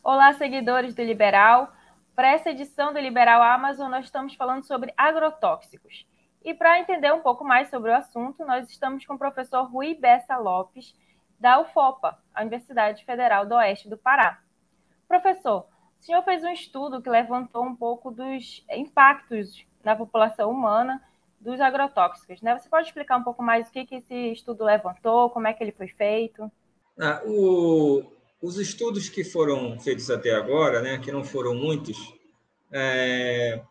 Olá, seguidores do Liberal. Para essa edição do Liberal Amazon, nós estamos falando sobre agrotóxicos. E para entender um pouco mais sobre o assunto, nós estamos com o professor Rui Bessa Lopes, da UFOPA, a Universidade Federal do Oeste do Pará. Professor, o senhor fez um estudo que levantou um pouco dos impactos na população humana dos agrotóxicos, né? Você pode explicar um pouco mais o que esse estudo levantou, como é que ele foi feito? Os estudos que foram feitos até agora, né, que não foram muitos, é,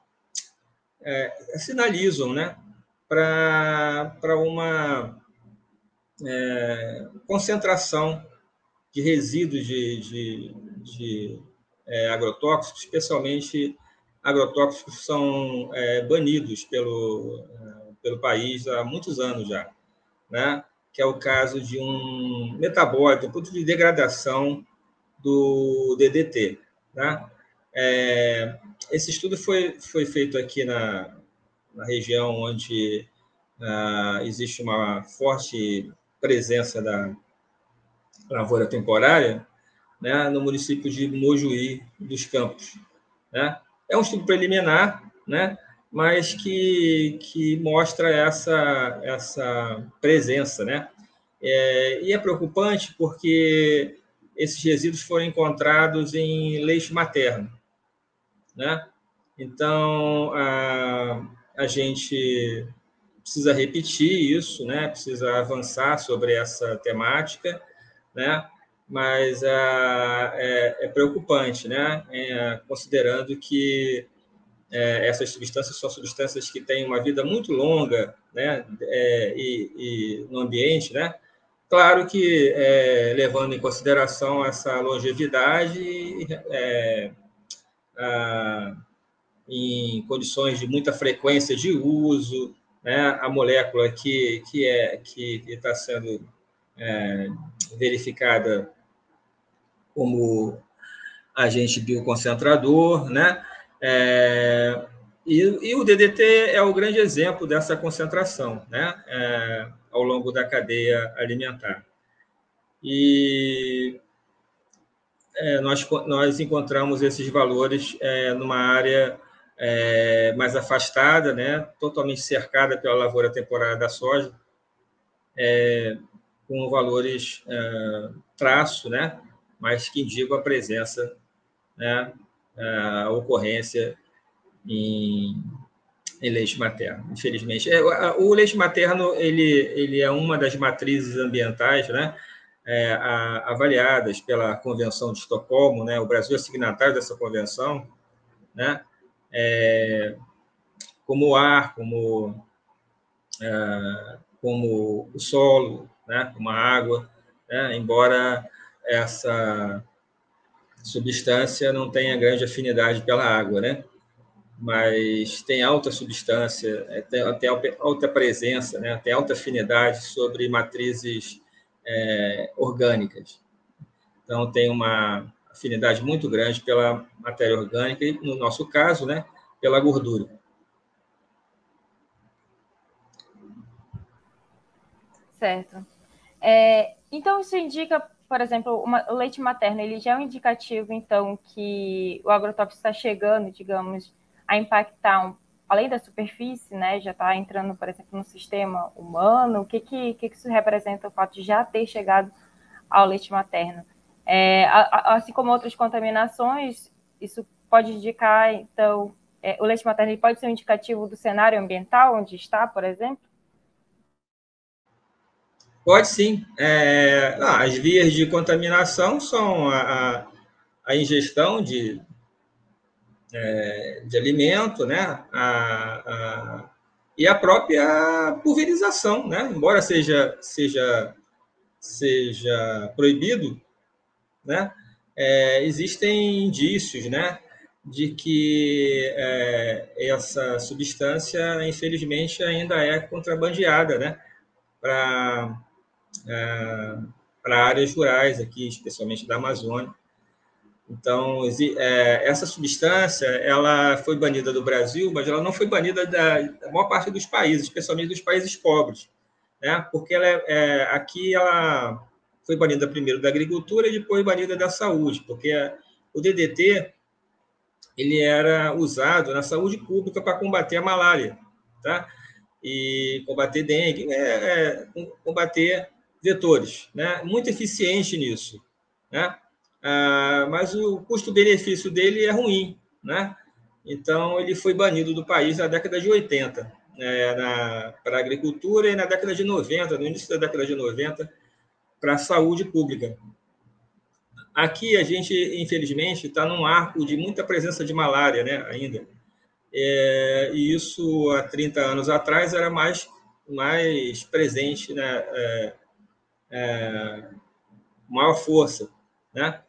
sinalizam, né, para uma concentração de resíduos de agrotóxicos, especialmente agrotóxicos que são banidos pelo país há muitos anos já, né? Que é o caso de um metabólito, um ponto de degradação do DDT. Né? Esse estudo foi feito aqui na região onde existe uma forte presença da lavoura temporária, né, no município de Mojuí dos Campos. Né? É um estudo preliminar, né, mas que mostra essa presença. Né? E é preocupante porque esses resíduos foram encontrados em leite materno. Né? Então, a gente precisa repetir isso, né? Precisa avançar sobre essa temática, né? Mas é preocupante, né? Considerando que essas substâncias são substâncias que têm uma vida muito longa, né? E no ambiente, né? Claro que, levando em consideração essa longevidade, em condições de muita frequência de uso, né? A molécula que está sendo verificada como agente bioconcentrador, né? E o DDT é o grande exemplo dessa concentração, né? Ao longo da cadeia alimentar. E nós encontramos esses valores numa área mais afastada, né? Totalmente cercada pela lavoura temporária da soja, com valores traço, né? Mas que indicam a presença, né? A ocorrência em leite materno, infelizmente. O leite materno ele é uma das matrizes ambientais, né? Avaliadas pela Convenção de Estocolmo, né? O Brasil é signatário dessa convenção, né? Como o ar, como o solo, né? Como a água, né? Embora essa substância não tenha grande afinidade pela água, né? Mas tem alta substância, tem alta presença, né? Tem alta afinidade sobre matrizes orgânicas. Então, tem uma afinidade muito grande pela matéria orgânica e, no nosso caso, né, pela gordura. Certo. Então, isso indica, por exemplo, o leite materno, ele já é um indicativo, então, que o agrotóxico está chegando, digamos, a impactar, além da superfície, né, já está entrando, por exemplo, no sistema humano. O que isso representa, o fato de já ter chegado ao leite materno? Assim como outras contaminações, isso pode indicar, então, o leite materno ele pode ser um indicativo do cenário ambiental onde está, por exemplo? Pode sim. As vias de contaminação são a ingestão de alimento, né? E a própria pulverização, né? Embora seja proibido, né? Existem indícios, né? De que essa substância, infelizmente, ainda é contrabandeada, né? Para áreas rurais aqui, especialmente da Amazônia. Então, essa substância ela foi banida do Brasil, mas ela não foi banida da maior parte dos países, especialmente dos países pobres, né? Porque aqui ela foi banida primeiro da agricultura e depois banida da saúde, porque o DDT ele era usado na saúde pública para combater a malária, tá? E combater dengue, combater vetores, né? Muito eficiente nisso, né? Mas o custo-benefício dele é ruim, né? Então, ele foi banido do país na década de 80, para a agricultura, e na década de 90, no início da década de 90, para a saúde pública. Aqui, a gente, infelizmente, está num arco de muita presença de malária, né, ainda. E isso, há 30 anos atrás, era mais presente, né, maior força, né?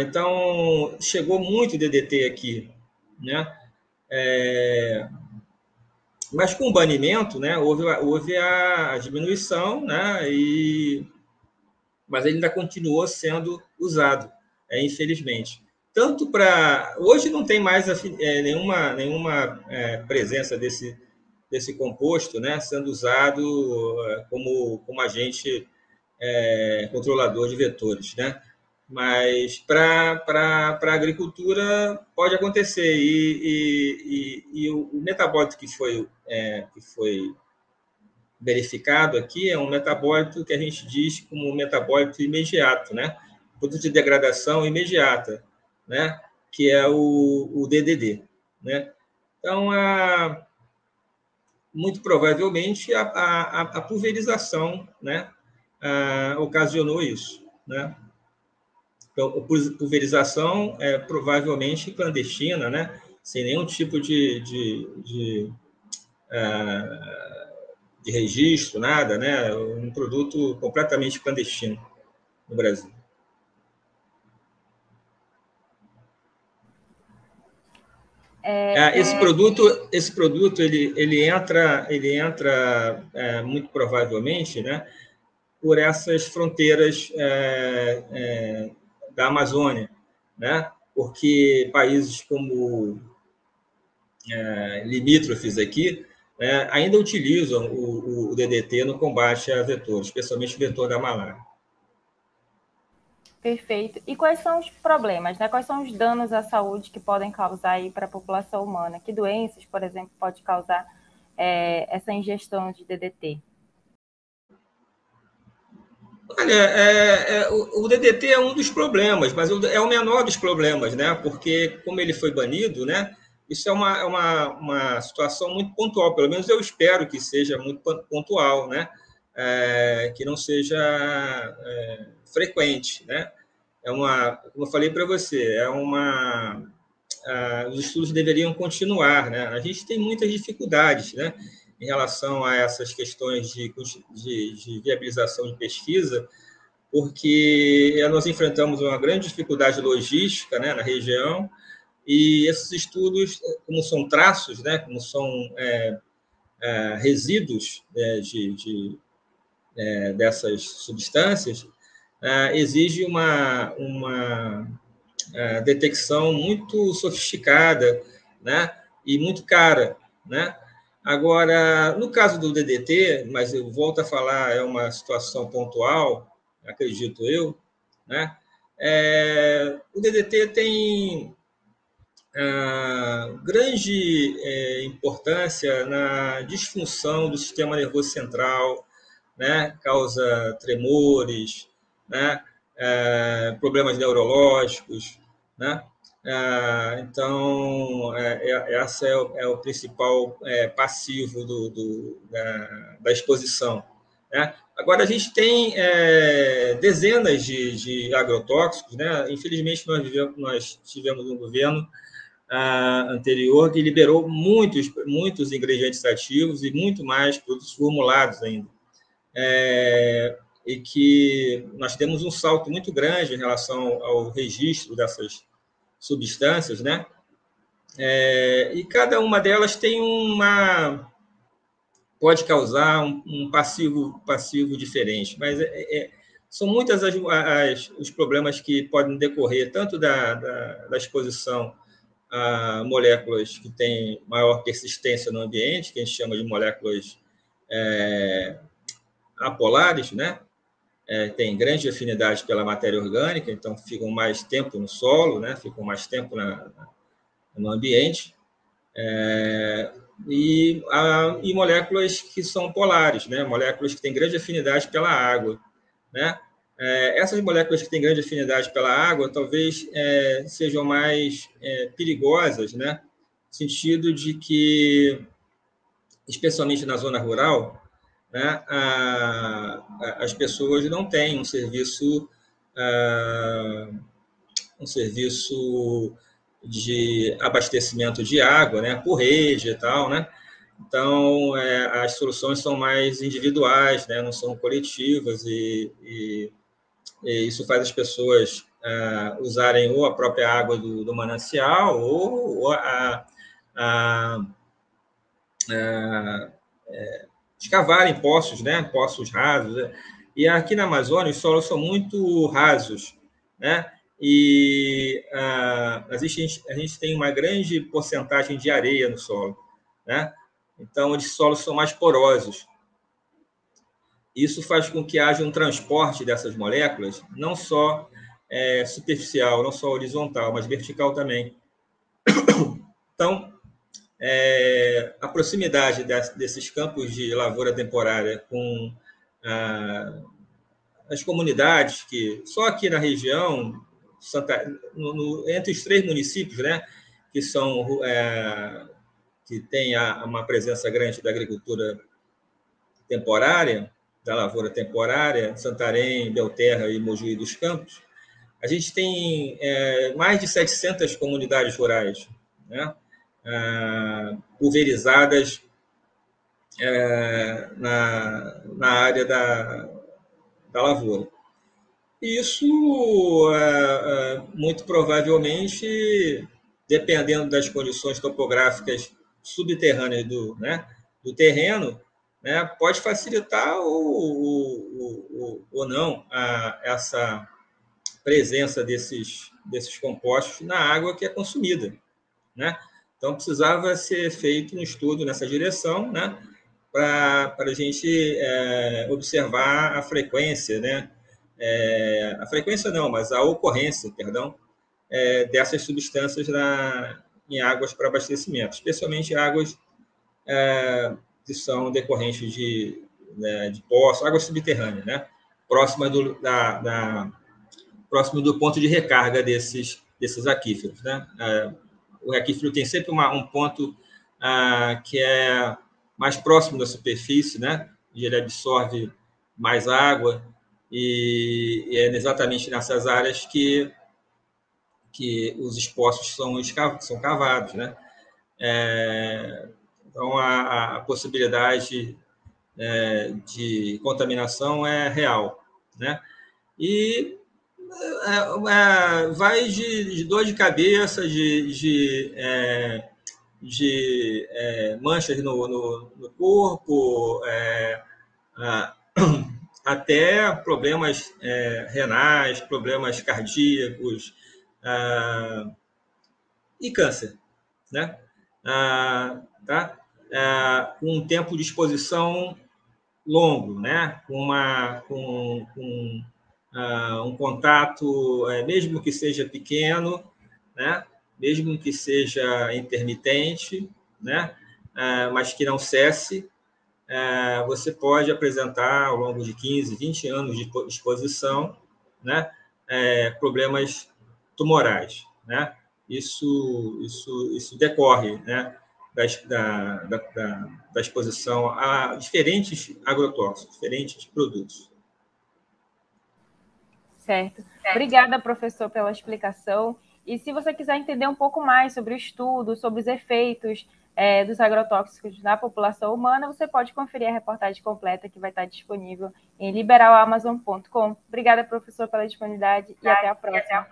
Então, chegou muito DDT aqui, né? Mas com o banimento, né, houve a diminuição, né, mas ele ainda continuou sendo usado, infelizmente. Tanto para... Hoje não tem mais nenhuma presença desse composto, né, sendo usado como agente controlador de vetores, né? Mas para a agricultura pode acontecer. E o metabólito que foi verificado aqui é um metabólito que a gente diz como metabólito imediato, né? Produto de degradação imediata, né? Que é o DDD, né? Então, muito provavelmente a pulverização, né, ocasionou isso, né? Então, pulverização é provavelmente clandestina, né? Sem nenhum tipo de registro, nada, né? Um produto completamente clandestino no Brasil. Esse produto ele entra muito provavelmente, né, por essas fronteiras da Amazônia, né? Porque países como limítrofes aqui ainda utilizam o DDT no combate a vetores, especialmente o vetor da malária. Perfeito. E quais são os problemas, né? Quais são os danos à saúde que podem causar aí para a população humana? Que doenças, por exemplo, pode causar essa ingestão de DDT? Olha, o DDT é um dos problemas, mas é o menor dos problemas, né? Porque como ele foi banido, né? Isso é uma situação muito pontual, pelo menos eu espero que seja muito pontual, né? Que não seja frequente, né? Como eu falei para você, os estudos deveriam continuar, né? A gente tem muitas dificuldades, né, em relação a essas questões de viabilização de pesquisa, porque nós enfrentamos uma grande dificuldade logística, né, na região, e esses estudos, como são traços, né, como são resíduos dessas substâncias, exige uma detecção muito sofisticada, né, e muito cara, né? Agora, no caso do DDT, mas eu volto a falar, é uma situação pontual, acredito eu, né? O DDT tem grande importância na disfunção do sistema nervoso central, né? Causa tremores, né? Problemas neurológicos, né? Então, esse é o principal passivo da exposição, né? Agora, a gente tem dezenas de agrotóxicos, né? Infelizmente, nós tivemos um governo anterior que liberou muitos ingredientes ativos e muito mais produtos formulados ainda. E que nós temos um salto muito grande em relação ao registro dessas substâncias, né? E cada uma delas tem pode causar um passivo diferente, mas são muitas os problemas que podem decorrer tanto da exposição a moléculas que têm maior persistência no ambiente, que a gente chama de moléculas apolares, né? têm grande afinidade pela matéria orgânica, então ficam mais tempo no solo, né? Ficam mais tempo no ambiente, e moléculas que são polares, né? Moléculas que têm grande afinidade pela água, né? Essas moléculas que têm grande afinidade pela água talvez sejam mais perigosas, né? No sentido de que, especialmente na zona rural, né, as pessoas não têm um serviço de abastecimento de água, né, por rede e tal, né? Então, as soluções são mais individuais, né, não são coletivas, e isso faz as pessoas usarem ou a própria água do manancial ou a escavarem poços, né, poços rasos. Né? E aqui na Amazônia, os solos são muito rasos, né? E a gente tem uma grande porcentagem de areia no solo, né? Então, os solos são mais porosos. Isso faz com que haja um transporte dessas moléculas, não só superficial, não só horizontal, mas vertical também. Então, a proximidade desses campos de lavoura temporária com as comunidades, que só aqui na região, entre os 3 municípios, né, que são que tem uma presença grande da agricultura temporária, da lavoura temporária, Santarém, Belterra e Mojuí dos Campos, a gente tem mais de 700 comunidades rurais, né, pulverizadas na área da lavoura. Isso, muito provavelmente, dependendo das condições topográficas subterrâneas do terreno, né, pode facilitar ou não essa presença desses compostos na água que é consumida, né? Então, precisava ser feito um estudo nessa direção, né, para a gente observar a frequência, né? A frequência não, mas a ocorrência, perdão, dessas substâncias em águas para abastecimento, especialmente águas que são decorrentes de poços, águas subterrâneas, né? Próximo do ponto de recarga desses aquíferos, né? O aquífero tem sempre um ponto que é mais próximo da superfície, né? E ele absorve mais água, e é exatamente nessas áreas que os esposos são cavados, né? Então, a possibilidade de contaminação é real, né? E vai de dor de cabeça, de manchas no corpo, até problemas renais, problemas cardíacos e câncer, né? Tá? Com um tempo de exposição longo, né? Com um contato, mesmo que seja pequeno, né? Mesmo que seja intermitente, né? Mas que não cesse, você pode apresentar, ao longo de 15, 20 anos de exposição, né? Problemas tumorais, né? Isso decorre, né? Da exposição a diferentes agrotóxicos, diferentes produtos. Certo. Obrigada, professor, pela explicação. E se você quiser entender um pouco mais sobre o estudo, sobre os efeitos dos agrotóxicos na população humana, você pode conferir a reportagem completa que vai estar disponível em liberalamazon.com. Obrigada, professor, pela disponibilidade e até a próxima.